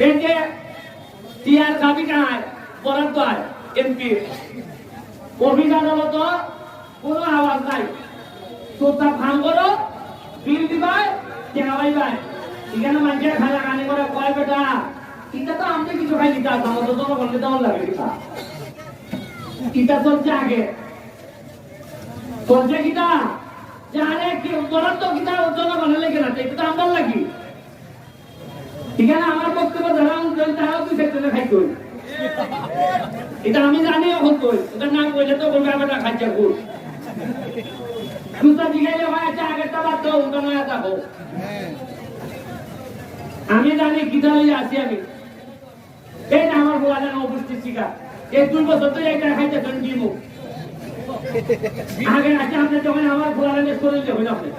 এই যে টিআর দাবি কায় বরাদ্দ হয় এমপি অফিস আদালত কোনো আওয়াজ নাই তোতা ফার্ম করো বিল দিবাই টেকাবাই বাই এখানে মানুষের খানা কানি করে কয় বেটা এটা তো আমি কিছু খাই দিতে আসতাম তো তোমার বললে তেমন লাগে কিতা কিতা চলছে আগে চলছে কিতা জানে কি বরাদ্দ কিতা জনগণের লেগে না এটা তো আমার লাগি এখানে আমার বক্তব্য ধরাম তারাও তুই সেক্টরে খাইতে হই এটা আমি জানি এখন কই ওটার নাম কইলে তো বলবে বেটা খাইছে গুড় দুটা জিগাইলে হয় আছে আগেরটা বাদ দাও ওটা নয়া থাকো আমি জানি কি ধরে আছি আমি এই না আমার বলা জানা উপস্থিত শিকার এই 2 বছর তো একটা খাইতে তুমি কি মুখ আগে আছে আপনি যখন আমার বলা জানে করে যাবেন আপনি